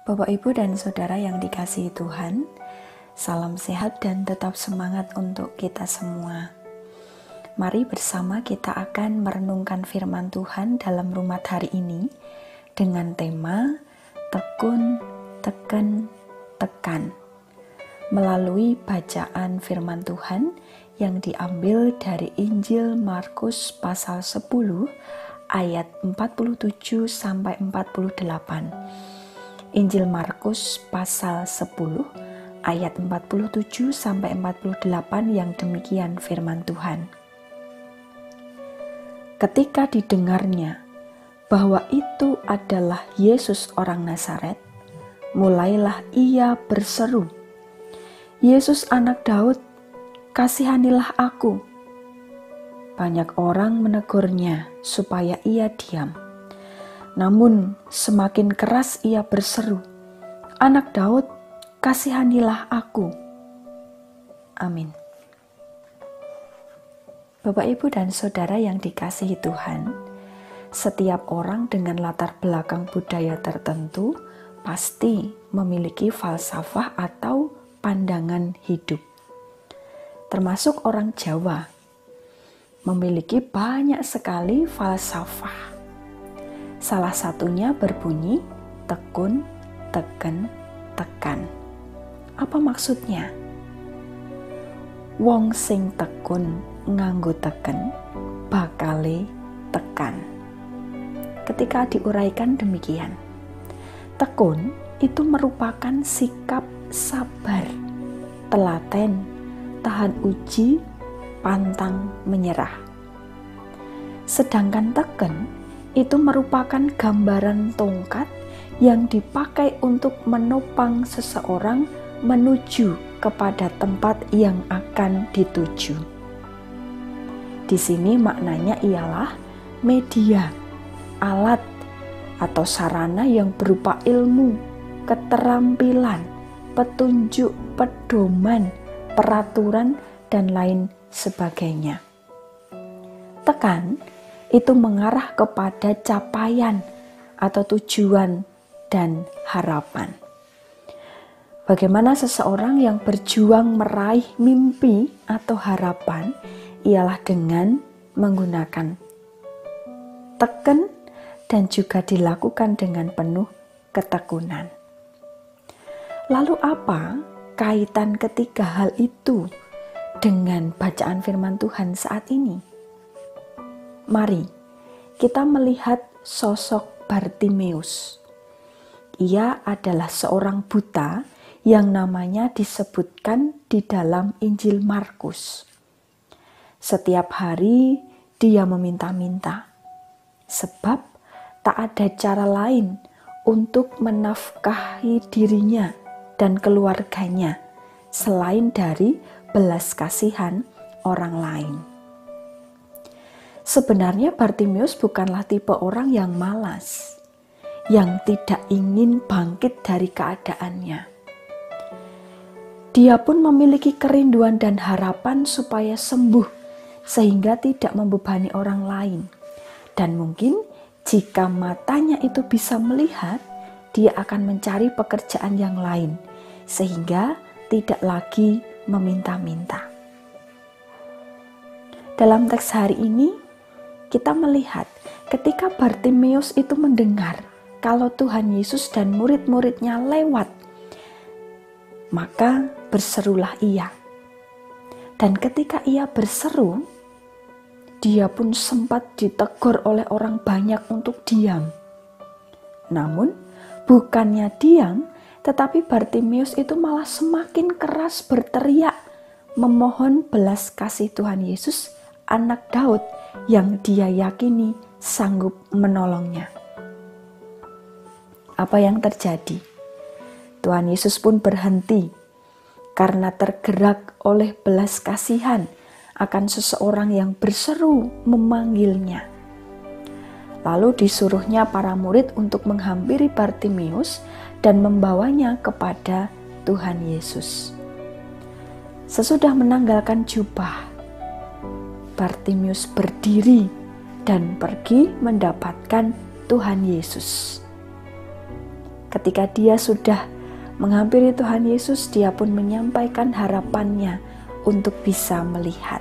Bapak, Ibu, dan Saudara yang dikasihi Tuhan, salam sehat dan tetap semangat untuk kita semua. Mari bersama kita akan merenungkan firman Tuhan dalam Rumat hari ini dengan tema Tekun, Teken, Tekan, melalui bacaan firman Tuhan yang diambil dari Injil Markus pasal 10 ayat 47 sampai 48. Injil Markus pasal 10 ayat 47 sampai 48 yang demikian firman Tuhan. Ketika didengarnya bahwa itu adalah Yesus orang Nazaret, mulailah ia berseru, "Yesus anak Daud, kasihanilah aku." Banyak orang menegurnya supaya ia diam. Namun semakin keras ia berseru, "Anak Daud, kasihanilah aku." Amin. Bapak, Ibu, dan Saudara yang dikasihi Tuhan, setiap orang dengan latar belakang budaya tertentu pasti memiliki falsafah atau pandangan hidup. Termasuk orang Jawa, memiliki banyak sekali falsafah. Salah satunya berbunyi tekun, teken, tekan. Apa maksudnya? Wong sing tekun nganggo teken, bakale tekan. Ketika diuraikan demikian, tekun itu merupakan sikap sabar, telaten, tahan uji, pantang menyerah. Sedangkan teken itu merupakan gambaran tongkat yang dipakai untuk menopang seseorang menuju kepada tempat yang akan dituju. Di sini maknanya ialah media, alat, atau sarana yang berupa ilmu, keterampilan, petunjuk, pedoman, peraturan, dan lain sebagainya. Tekan itu mengarah kepada capaian atau tujuan dan harapan. Bagaimana seseorang yang berjuang meraih mimpi atau harapan ialah dengan menggunakan teken dan juga dilakukan dengan penuh ketekunan. Lalu apa kaitan ketiga hal itu dengan bacaan firman Tuhan saat ini? Mari kita melihat sosok Bartimeus. Ia adalah seorang buta yang namanya disebutkan di dalam Injil Markus. Setiap hari dia meminta-minta, sebab tak ada cara lain untuk menafkahi dirinya dan keluarganya selain dari belas kasihan orang lain. Sebenarnya Bartimeus bukanlah tipe orang yang malas, yang tidak ingin bangkit dari keadaannya. Dia pun memiliki kerinduan dan harapan supaya sembuh, sehingga tidak membebani orang lain. Dan mungkin jika matanya itu bisa melihat, dia akan mencari pekerjaan yang lain, sehingga tidak lagi meminta-minta. Dalam teks hari ini, kita melihat ketika Bartimeus itu mendengar kalau Tuhan Yesus dan murid-muridnya lewat, maka berserulah ia. Dan ketika ia berseru, dia pun sempat ditegur oleh orang banyak untuk diam. Namun, bukannya diam, tetapi Bartimeus itu malah semakin keras berteriak, memohon belas kasih Tuhan Yesus, anak Daud, yang dia yakini sanggup menolongnya. Apa yang terjadi? Tuhan Yesus pun berhenti karena tergerak oleh belas kasihan akan seseorang yang berseru memanggilnya. Lalu disuruhnya para murid untuk menghampiri Bartimeus dan membawanya kepada Tuhan Yesus. Sesudah menanggalkan jubah, Bartimeus berdiri dan pergi mendapatkan Tuhan Yesus. ketika dia sudah menghampiri Tuhan Yesus, dia pun menyampaikan harapannya untuk bisa melihat.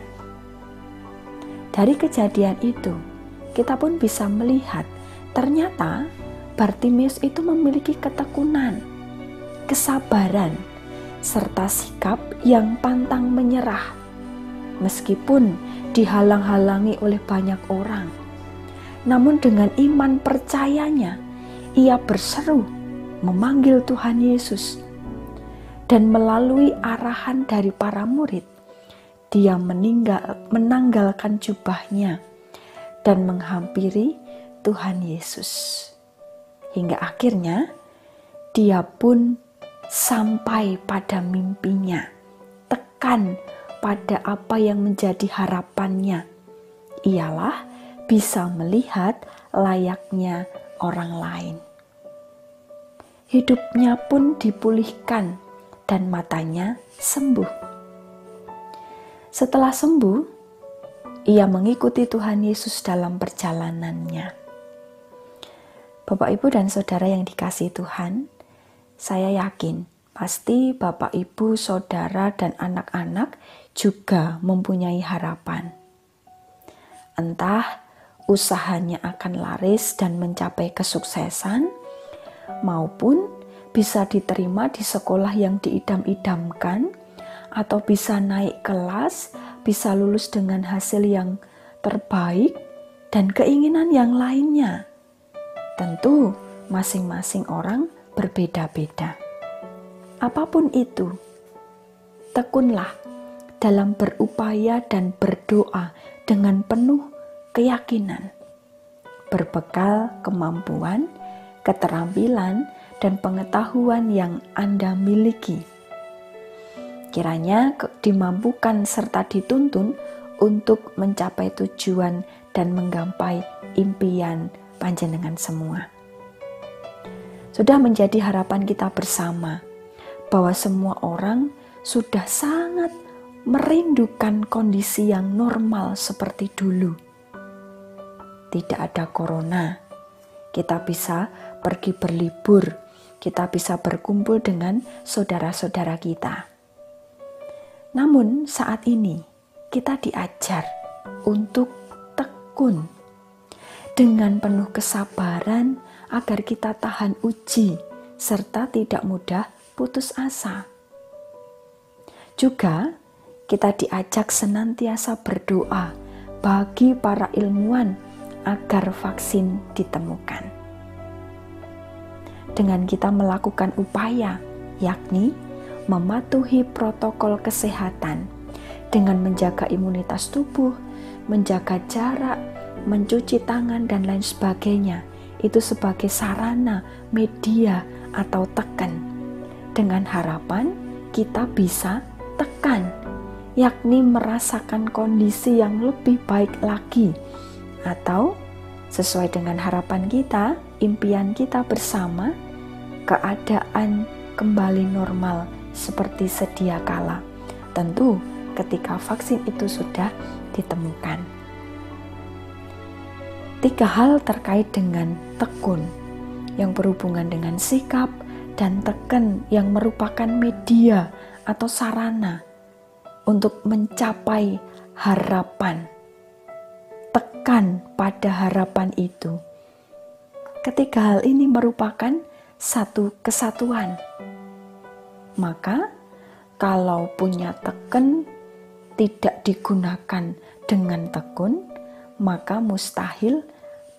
Dari kejadian itu, kita pun bisa melihat ternyata Bartimeus itu memiliki ketekunan, kesabaran, serta sikap yang pantang menyerah. Meskipun dihalang-halangi oleh banyak orang, namun dengan iman percayanya, ia berseru memanggil Tuhan Yesus. Dan melalui arahan dari para murid, dia menanggalkan jubahnya dan menghampiri Tuhan Yesus. Hingga akhirnya dia pun sampai pada mimpinya, tekan pada apa yang menjadi harapannya, ialah bisa melihat layaknya orang lain. Hidupnya pun dipulihkan dan matanya sembuh. Setelah sembuh, ia mengikuti Tuhan Yesus dalam perjalanannya. Bapak, Ibu, dan Saudara yang dikasihi Tuhan, saya yakin pasti Bapak, Ibu, Saudara, dan anak-anak juga mempunyai harapan. Entah usahanya akan laris dan mencapai kesuksesan, maupun bisa diterima di sekolah yang diidam-idamkan, atau bisa naik kelas, bisa lulus dengan hasil yang terbaik, dan keinginan yang lainnya. Tentu masing-masing orang berbeda-beda. Apapun itu, tekunlah dalam berupaya dan berdoa dengan penuh keyakinan, berbekal kemampuan, keterampilan, dan pengetahuan yang Anda miliki. Kiranya dimampukan serta dituntun untuk mencapai tujuan dan menggapai impian panjenengan semua. Sudah menjadi harapan kita bersama bahwa semua orang sudah sangat merindukan kondisi yang normal seperti dulu. Tidak ada corona, kita bisa pergi berlibur, kita bisa berkumpul dengan saudara-saudara kita. Namun saat ini kita diajar untuk tekun dengan penuh kesabaran agar kita tahan uji serta tidak mudah putus asa. Juga kita diajak senantiasa berdoa bagi para ilmuwan agar vaksin ditemukan. Dengan kita melakukan upaya, yakni mematuhi protokol kesehatan dengan menjaga imunitas tubuh, menjaga jarak, mencuci tangan, dan lain sebagainya, itu sebagai sarana, media, atau tekan. Dengan harapan kita bisa tekan, yakni merasakan kondisi yang lebih baik lagi, atau sesuai dengan harapan kita, impian kita bersama, keadaan kembali normal seperti sedia kala. Tentu ketika vaksin itu sudah ditemukan. 3 hal terkait dengan tekun yang berhubungan dengan sikap dan teken yang merupakan media atau sarana untuk mencapai harapan. Tekan pada harapan itu. Ketiga hal ini merupakan satu kesatuan. Maka kalau punya teken tidak digunakan dengan tekun, maka mustahil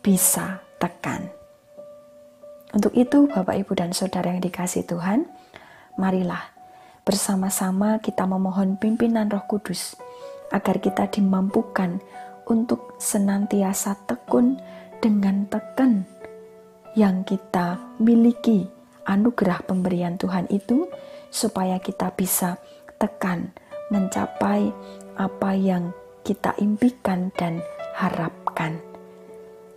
bisa tekan. Untuk itu, Bapak, Ibu, dan Saudara yang dikasihi Tuhan, marilah bersama-sama kita memohon pimpinan Roh Kudus agar kita dimampukan untuk senantiasa tekun dengan teken yang kita miliki, anugerah pemberian Tuhan itu, supaya kita bisa tekan mencapai apa yang kita impikan dan harapkan.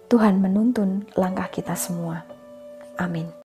Tuhan menuntun langkah kita semua. Amin.